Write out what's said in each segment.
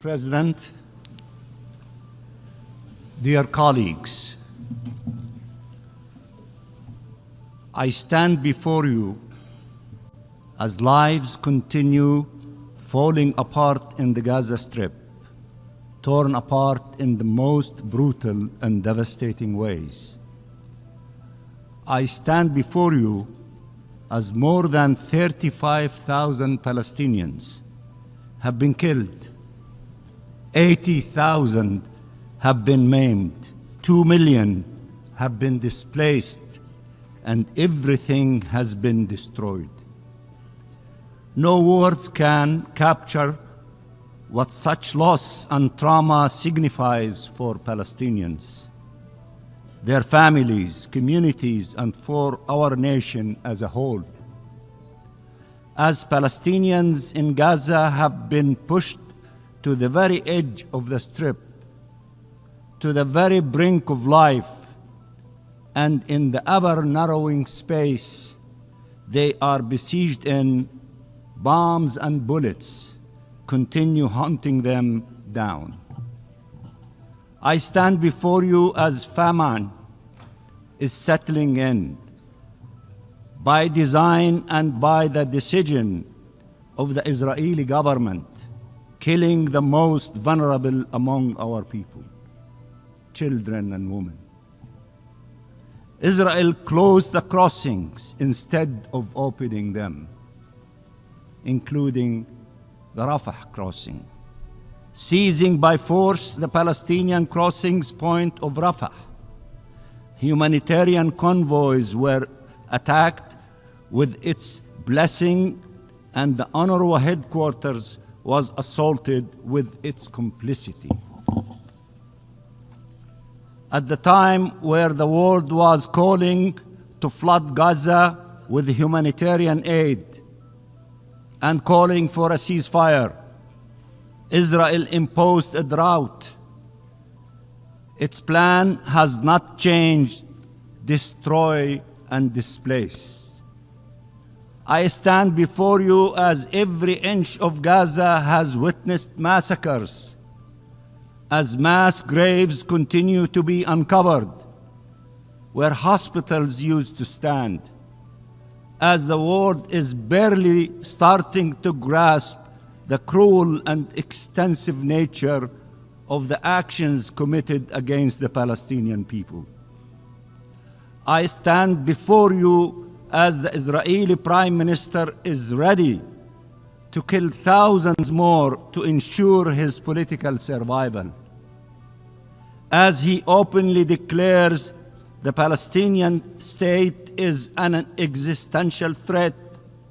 President, dear colleagues, I stand before you as lives continue falling apart in the Gaza Strip, torn apart in the most brutal and devastating ways. I stand before you as more than 35,000 Palestinians have been killed, 80,000 have been maimed, 2 million have been displaced, and everything has been destroyed. No words can capture what such loss and trauma signifies for Palestinians, their families, communities, and for our nation as a whole. As Palestinians in Gaza have been pushed to the very edge of the Strip, to the very brink of life, and in the ever-narrowing space they are besieged in, bombs and bullets continue hunting them down. I stand before you as famine is settling in, by design and by the decision of the Israeli government, killing the most vulnerable among our people, children and women. Israel closed the crossings instead of opening them, including the Rafah crossing, seizing by force the Palestinian crossings point of Rafah. Humanitarian convoys were attacked with its blessing, and the UNRWA headquarters was assaulted with its complicity. At the time where the world was calling to flood Gaza with humanitarian aid and calling for a ceasefire, Israel imposed a drought. Its plan has not changed: destroy and displace. I stand before you as every inch of Gaza has witnessed massacres, as mass graves continue to be uncovered where hospitals used to stand, as the world is barely starting to grasp the cruel and extensive nature of the actions committed against the Palestinian people. I stand before you as the Israeli Prime Minister is ready to kill thousands more to ensure his political survival, as he openly declares the Palestinian state is an existential threat,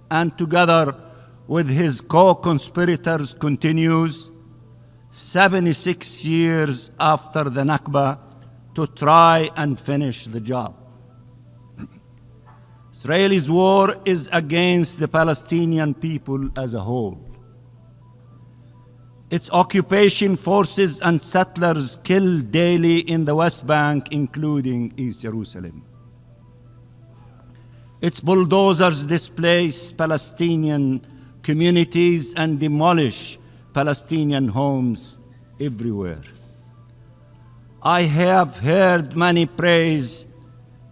and together with his co-conspirators continues, 76 years after the Nakba, to try and finish the job. Israel's war is against the Palestinian people as a whole. Its occupation forces and settlers kill daily in the West Bank, including East Jerusalem. Its bulldozers displace Palestinian communities and demolish Palestinian homes everywhere. I have heard many praise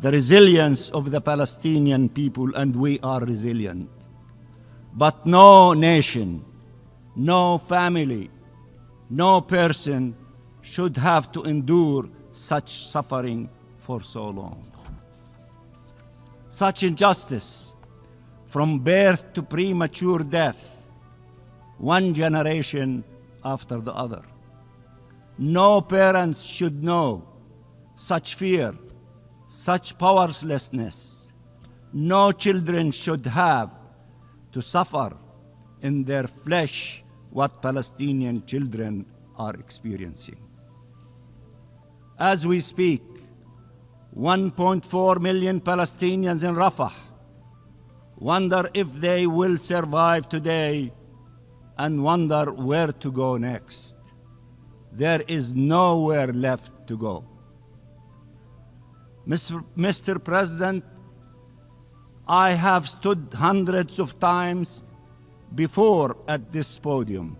the resilience of the Palestinian people, and we are resilient. But no nation, no family, no person should have to endure such suffering for so long. Such injustice, from birth to premature death, one generation after the other. No parents should know such fear, such powerlessness. No children should have to suffer in their flesh what Palestinian children are experiencing. As we speak, 1.4 million Palestinians in Rafah wonder if they will survive today and wonder where to go next. There is nowhere left to go. Mr. President, I have stood hundreds of times before at this podium,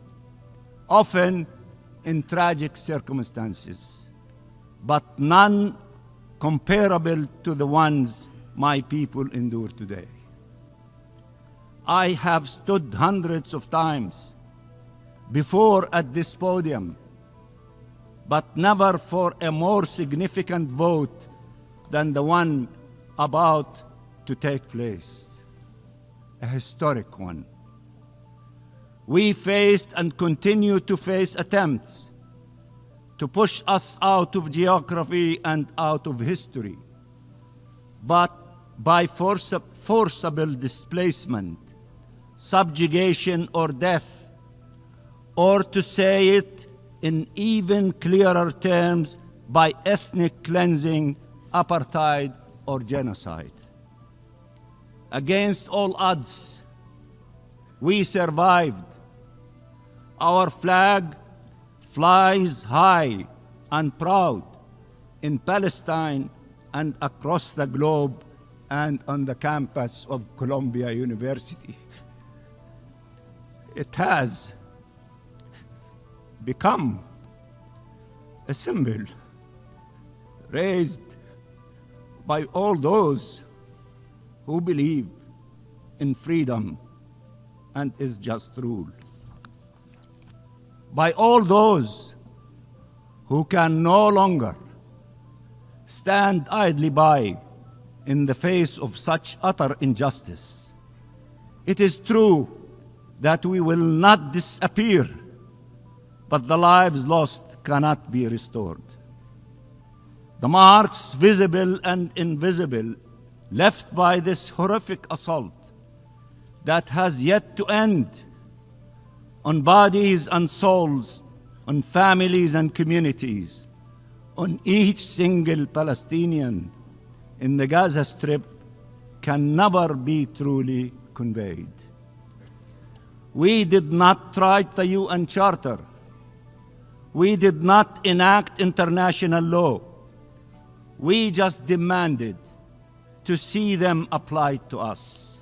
often in tragic circumstances, but none comparable to the ones my people endure today. I have stood hundreds of times before at this podium, but never for a more significant vote than the one about to take place, a historic one. We faced and continue to face attempts to push us out of geography and out of history, but by forcible displacement, subjugation, or death, or to say it in even clearer terms, by ethnic cleansing, apartheid, or genocide. Against all odds, we survived. Our flag flies high and proud in Palestine and across the globe and on the campus of Columbia University. It has become a symbol raised by all those who believe in freedom and is just rule. By all those who can no longer stand idly by in the face of such utter injustice. It is true that we will not disappear, but the lives lost cannot be restored. The marks, visible and invisible, left by this horrific assault that has yet to end on bodies and souls, on families and communities, on each single Palestinian in the Gaza Strip, can never be truly conveyed. We did not write the UN Charter. We did not enact international law. We just demanded to see them applied to us,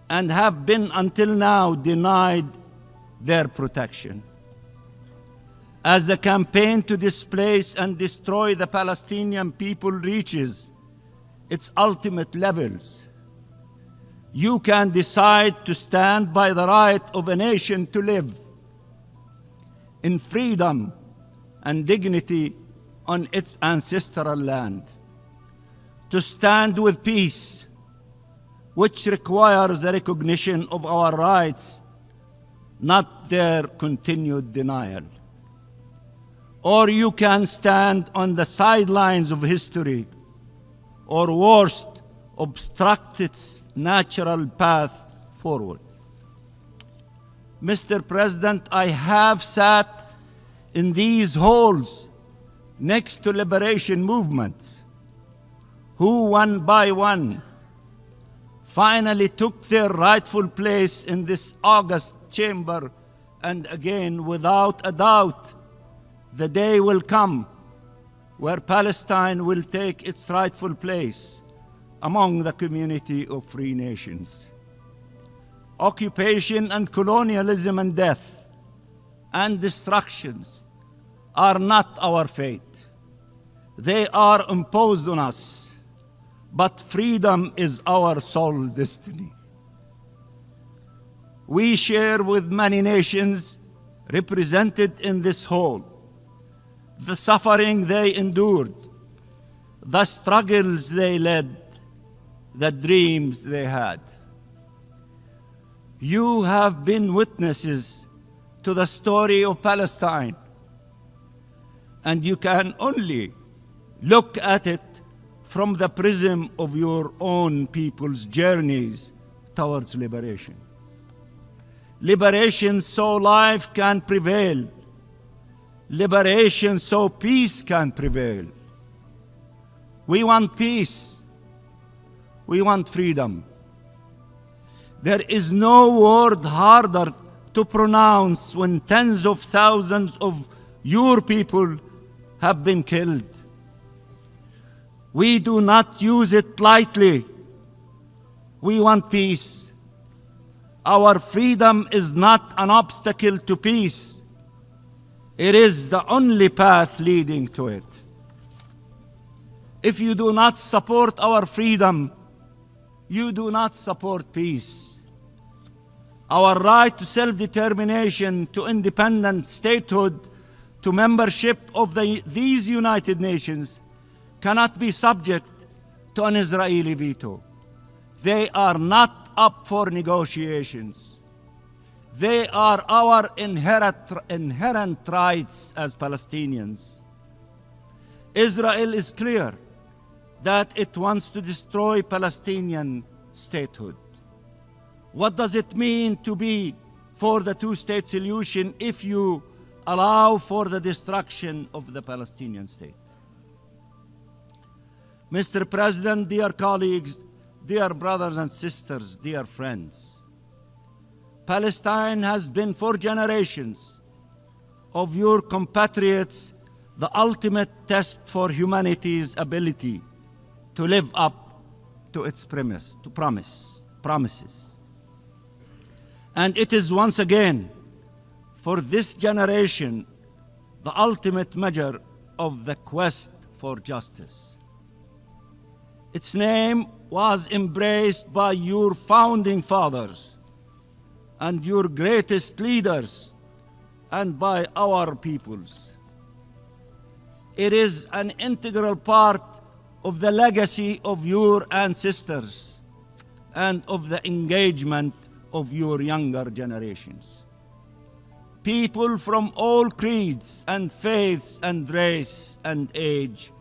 and have been until now denied their protection. As the campaign to displace and destroy the Palestinian people reaches its ultimate levels, you can decide to stand by the right of a nation to live in freedom and dignity on its ancestral land, to stand with peace, which requires the recognition of our rights, not their continued denial. Or you can stand on the sidelines of history, or worst, obstruct its natural path forward. Mr. President, I have sat in these halls next to liberation movements who, one by one, finally took their rightful place in this august chamber, and again, without a doubt, the day will come where Palestine will take its rightful place among the community of free nations. Occupation and colonialism and death and destructions are not our fate. They are imposed on us, but freedom is our sole destiny. We share with many nations represented in this hall the suffering they endured, the struggles they led, the dreams they had. You have been witnesses to the story of Palestine, and you can only look at it from the prism of your own people's journeys towards liberation. Liberation so life can prevail. Liberation so peace can prevail. We want peace. We want freedom. There is no word harder to pronounce when tens of thousands of your people have been killed. We do not use it lightly. We want peace. Our freedom is not an obstacle to peace. It is the only path leading to it. If you do not support our freedom, you do not support peace. Our right to self-determination, to independent statehood, to membership of these United Nations cannot be subject to an Israeli veto. They are not up for negotiations. They are our inherent rights as Palestinians. Israel is clear that it wants to destroy Palestinian statehood. What does it mean to be for the two-state solution if you allow for the destruction of the Palestinian state? Mr. President, dear colleagues, dear brothers and sisters, dear friends, Palestine has been for generations of your compatriots the ultimate test for humanity's ability to live up to its promises. And it is once again, for this generation, the ultimate measure of the quest for justice. Its name was embraced by your founding fathers and your greatest leaders and by our peoples. It is an integral part of the legacy of your ancestors and of the engagement of your younger generations. People from all creeds and faiths and race and age,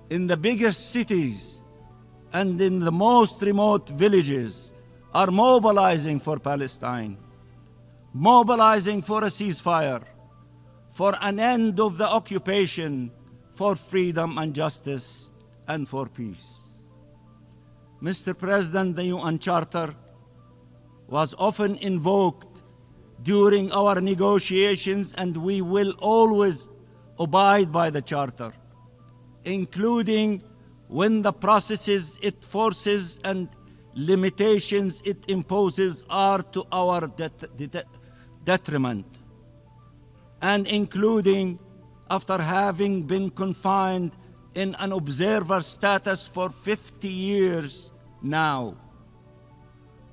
in the biggest cities and in the most remote villages, are mobilizing for Palestine, mobilizing for a ceasefire, for an end of the occupation, for freedom and justice, and for peace. Mr. President, the UN Charter was often invoked during our negotiations, and we will always abide by the Charter, including when the processes it forces and limitations it imposes are to our detriment, and including after having been confined in an observer status for 50 years now.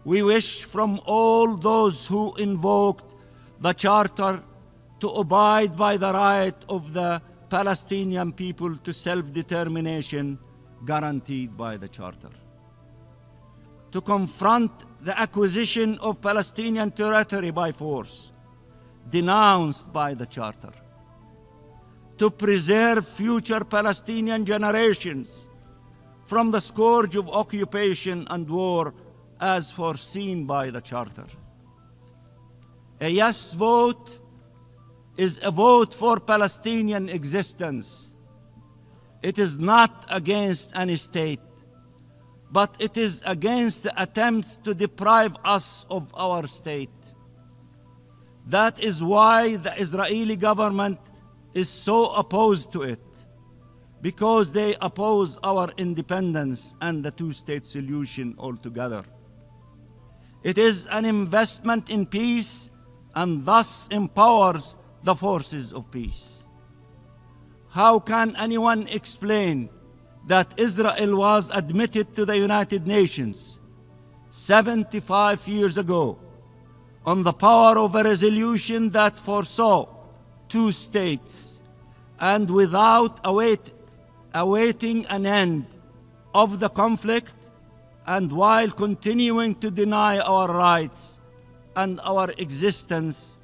We wish from all those who invoked the Charter to abide by the right of the Palestinian people to self-determination guaranteed by the Charter, to confront the acquisition of Palestinian territory by force, denounced by the Charter, to preserve future Palestinian generations from the scourge of occupation and war as foreseen by the Charter. A yes vote is a vote for Palestinian existence. It is not against any state, but it is against the attempts to deprive us of our state. That is why the Israeli government is so opposed to it, because they oppose our independence and the two-state solution altogether. It is an investment in peace and thus empowers the forces of peace. How can anyone explain that Israel was admitted to the United Nations 75 years ago on the power of a resolution that foresaw two states, and without awaiting an end of the conflict, and while continuing to deny our rights and our existence,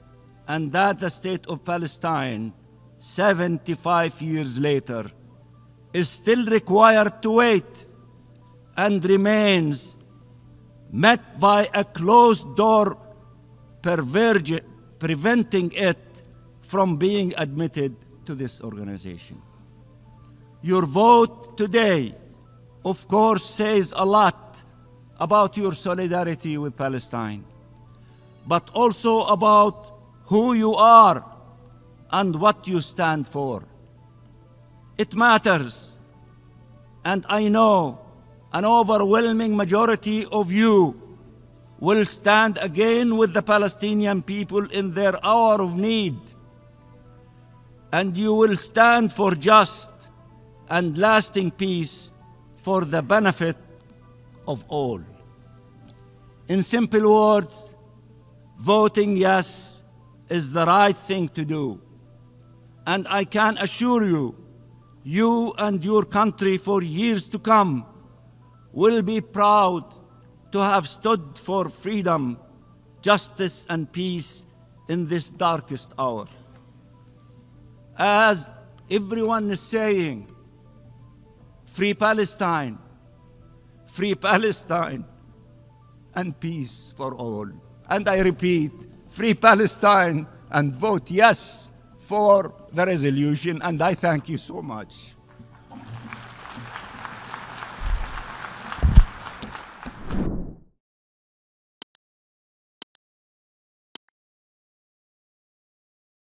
and that the State of Palestine, 75 years later, is still required to wait and remains met by a closed door, preventing it from being admitted to this organization. Your vote today, of course, says a lot about your solidarity with Palestine, but also about who you are and what you stand for. It matters, and I know an overwhelming majority of you will stand again with the Palestinian people in their hour of need. and you will stand for just and lasting peace for the benefit of all. In simple words, voting yes is the right thing to do. And I can assure you, you and your country for years to come will be proud to have stood for freedom, justice, and peace in this darkest hour. As everyone is saying, free Palestine, and peace for all. And I repeat, free Palestine and vote yes for the resolution, and I thank you so much.